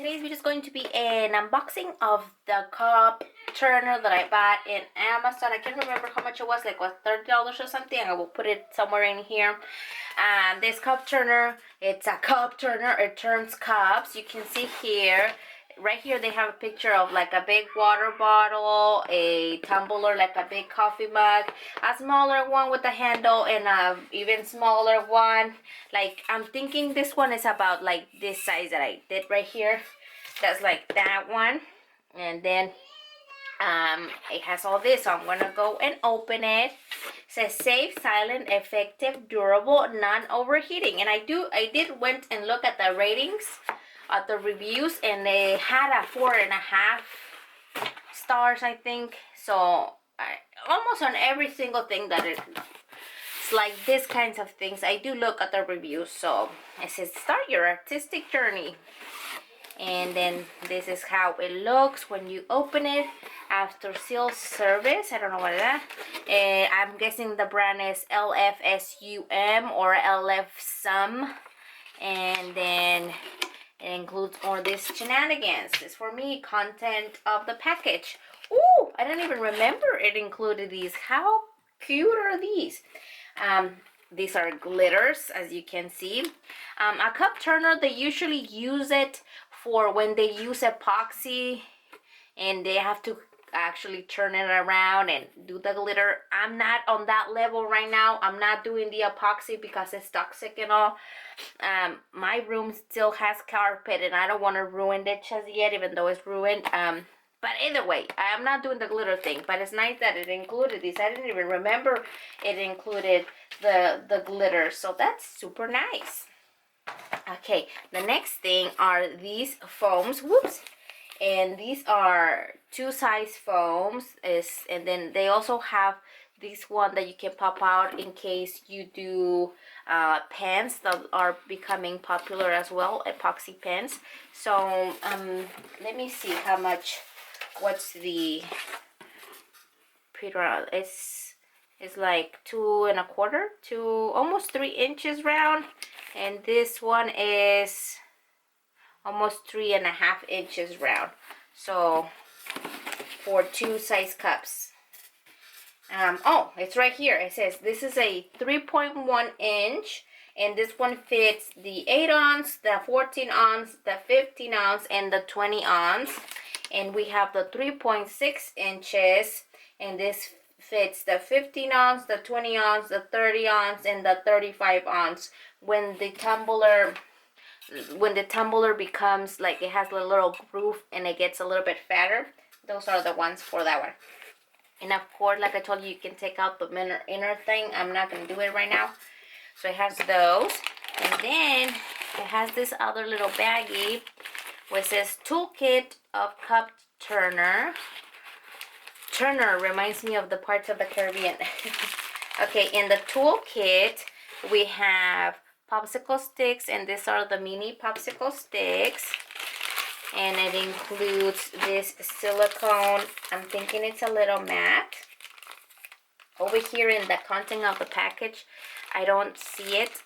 today's video is going to be an unboxing of the cup turner that I bought in Amazon. I can't remember how much it was, like what, $30 or something. I will put it somewhere in here. This cup turner, it's a cup turner. It turns cups. You can see here, right here they have a picture of like a big water bottle, a tumbler, like a big coffee mug, a smaller one with a handle, and a even smaller one. Like, I'm thinking this one is about like this size that I did right here. That's like that one. And then it has all this, so I'm gonna go and open it. It says safe, silent, effective, durable, non-overheating. And I did went and look at the ratings, at the reviews, and they had a 4.5 stars, I think. So almost on every single thing that it's like this kinds of things, I do look at the reviews. So it says start your artistic journey. And then this is how it looks when you open it after seal service. I don't know what it is. I'm guessing the brand is LFSUM or LFSUM. And then it includes all these shenanigans. This for me, content of the package. Ooh, I didn't even remember it included these. How cute are these? These are glitters, as you can see. A cup turner, they usually use it for when they use epoxy and they have to actually turn it around and do the glitter. I'm not on that level right now. I'm not doing the epoxy because it's toxic and all. My room still has carpet and I don't want to ruin it just yet, even though it's ruined. But either way, I'm not doing the glitter thing, but it's nice that it included these. I didn't even remember it included the glitter, so that's super nice. Okay, the next thing are these foams. Whoops. And these are 2 size foams, and then they also have this one that you can pop out in case you do pens that are becoming popular as well, epoxy pens. So let me see how much. What's the Peter? It's like 2 1/4 to almost 3 inches round, and this one is almost 3.5 inches round. So for 2 size cups. Oh, it's right here. It says this is a 3.1 inch, and this one fits the 8 ounce, the 14 ounce, the 15 ounce, and the 20 ounce. And we have the 3.6 inches, and this fits the 15 ounce, the 20 ounce, the 30 ounce, and the 35 ounce. When the tumbler becomes like it has a little groove and it gets a little bit fatter, those are the ones for that one. And of course, like I told you, you can take out the inner thing. I'm not going to do it right now. So it has those. And then it has this other little baggie which says toolkit of cup turner. Turner reminds me of the parts of the Caribbean. Okay, in the toolkit we have popsicle sticks, and these are the mini popsicle sticks. And it includes this silicone. I'm thinking it's a little mat. Over here in the content of the package, I don't see it.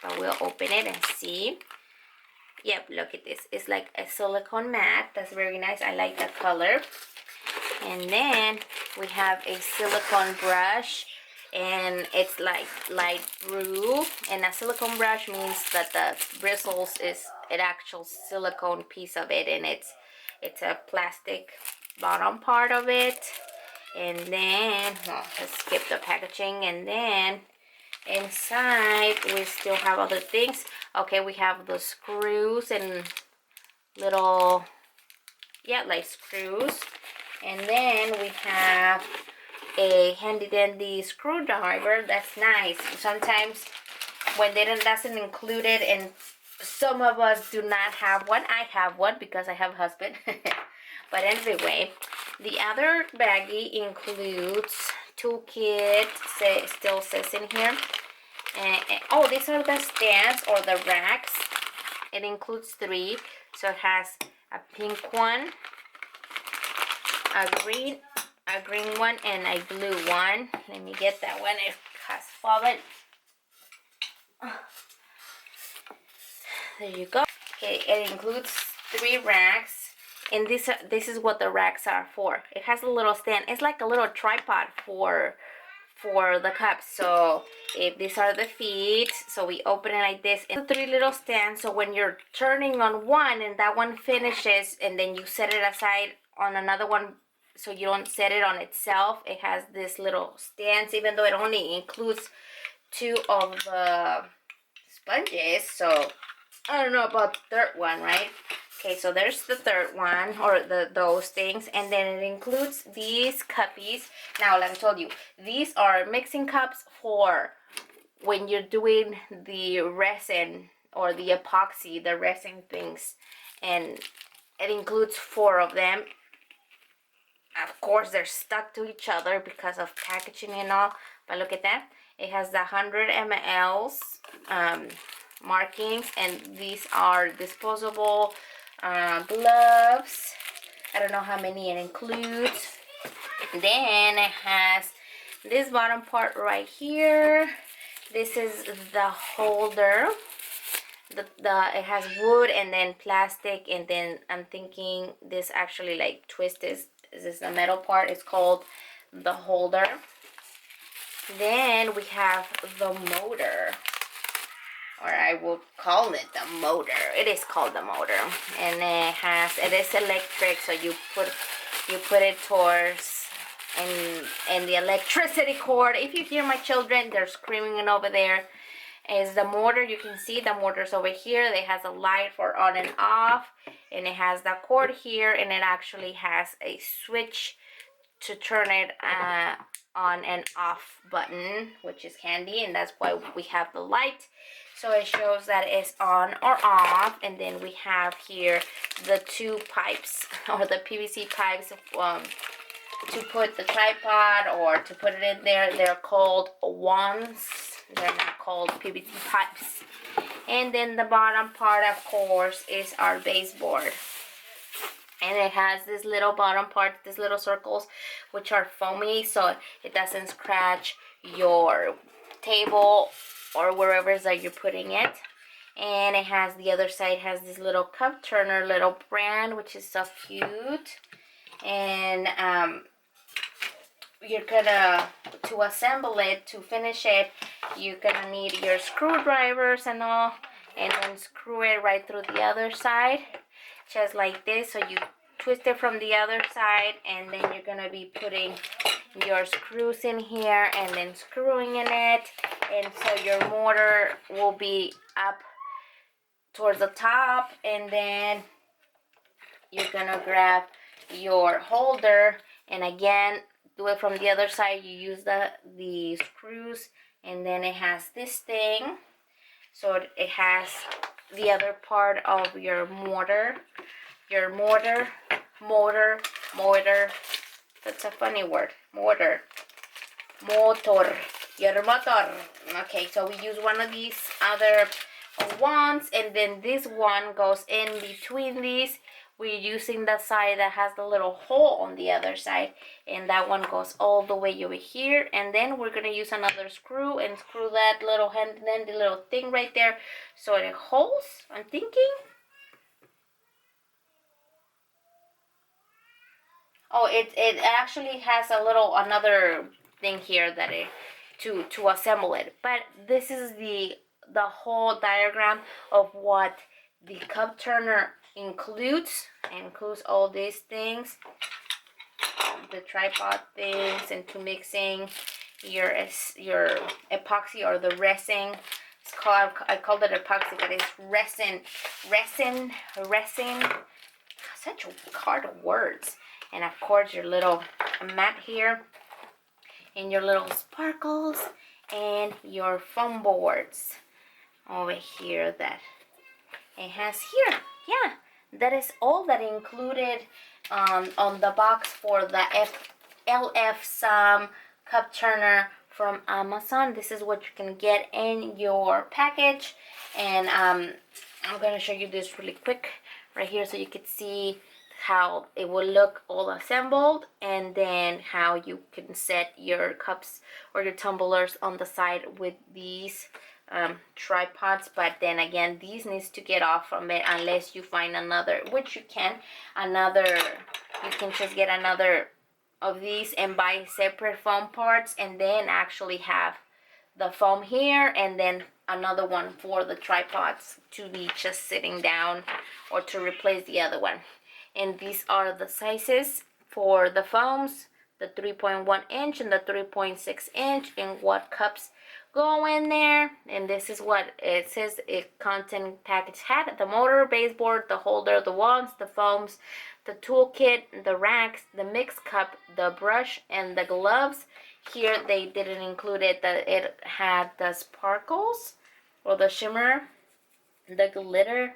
But we'll open it and see. Yep, look at this. It's like a silicone mat. That's very nice. I like the color. And then we have a silicone brush, and it's like light blue. And a silicone brush means that the bristles is an actual silicone piece of it, and it's a plastic bottom part of it. And then let's skip the packaging. And then inside we still have other things. Okay, we have the screws and little, yeah, like screws. And then we have a handy dandy screwdriver. That's nice. Sometimes when they doesn't include it, and some of us do not have one. I have one because I have a husband. But anyway, the other baggie includes toolkit. Still says in here. Oh, these are the stands or the racks. It includes 3. So it has a pink one, a green one, and a blue one. Let me get that one. It has fallen. There you go. Okay, it includes 3 racks, and this is what the racks are for. It has a little stand. It's like a little tripod for the cups. So if these are the feet, so we open it like this, and 3 little stands. So when you're turning on one and that one finishes, and then you set it aside on another one, so you don't set it on itself, it has this little stands, even though it only includes 2 of the sponges. So I don't know about the third one, right? Okay, so there's the third one, or those things, and then it includes these cuppies. Now, like I told you, these are mixing cups for when you're doing the resin or the epoxy, the resin things, and it includes 4 of them. Of course, they're stuck to each other because of packaging and all, but look at that. It has the 100 mLs markings, and these are disposable gloves. I don't know how many it includes. Then it has this bottom part right here. This is the holder. It has wood and then plastic, and then I'm thinking this actually like twists. This is the metal part. It's called the holder. Then we have the motor, or I will call it the motor. It is called the motor, and it is electric. So you put it towards and the electricity cord. If you hear my children, they're screaming over there. Is the motor. You can see the motor's over here. It has a light for on and off, and it has the cord here, and it actually has a switch to turn it on and off button, which is handy, and that's why we have the light. So it shows that it's on or off. And then we have here the 2 pipes, or the PVC pipes, to put the tripod or to put it in there. They're called wands. They're not called PVC pipes. And then the bottom part, of course, is our baseboard. And it has this little bottom part, these little circles, which are foamy, so it doesn't scratch your table or wherever that you're putting it. And it has, the other side has this little cup turner, little brand, which is so cute. And you're gonna, to assemble it, to finish it, you're gonna need your screwdrivers and all, and then screw it right through the other side, just like this. So you twist it from the other side, and then you're gonna be putting your screws in here and then screwing in it, and so your motor will be up towards the top. And then you're gonna grab your holder, and again, do it from the other side. You use the screws, and then it has this thing. So it has the other part of your motor. That's a funny word. Motor. Your motor. Okay, so we use one of these other ones, and then this one goes in between these. We're using the side that has the little hole on the other side, and that one goes all the way over here. And then we're gonna use another screw and screw that little handy little thing right there, so it holds. I'm thinking. Oh, it actually has another thing here that to assemble it. But this is the whole diagram of what the cup turner includes. It includes all these things, the tripod things, and to mixing your epoxy or the resin. It's called, I called it epoxy, but it's resin. Such hard words. And of course your little mat here, and your little sparkles, and your foam boards over here that it has here. Yeah, that is all that included on the box for the LF Sam cup turner from Amazon. This is what you can get in your package, and I'm gonna show you this really quick right here so you can see how it will look all assembled, and then how you can set your cups or your tumblers on the side with these tripods, but then again, these needs to get off from it unless you find another, which you can, you can just get another of these and buy separate foam parts, and then actually have the foam here and then another one for the tripods to be just sitting down or to replace the other one. And these are the sizes for the foams, the 3.1 inch and the 3.6 inch, and what cups go in there. And this is what it says. It content package had the motor, baseboard, the holder, the wands, the foams, the toolkit, the racks, the mix cup, the brush, and the gloves. Here they didn't include it, that it had the sparkles or the shimmer, the glitter,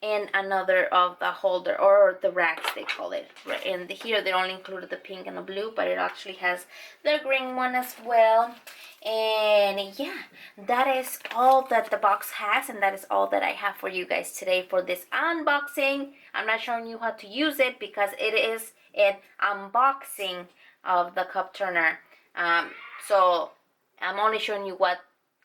and another of the holder or the racks they call it. And here they only included the pink and the blue, but it actually has the green one as well. And yeah, that is all that the box has, and that is all that I have for you guys today for this unboxing. I'm not showing you how to use it because it is an unboxing of the cup turner. So I'm only showing you what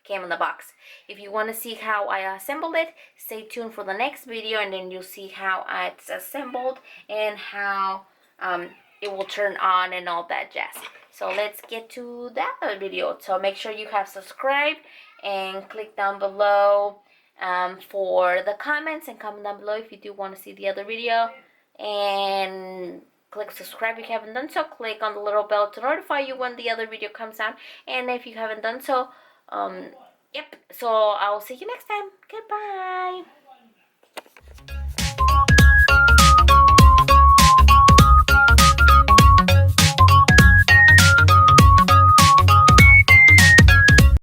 came in the box. If you want to see how I assembled it, stay tuned for the next video, and then you'll see how it's assembled and how it will turn on and all that jazz. So let's get to that video. So make sure you have subscribed and click down below for the comments, and comment down below if you do want to see the other video, and click subscribe if you haven't done so. Click on the little bell to notify you when the other video comes out, and if you haven't done so, yep, so I'll see you next time. Goodbye.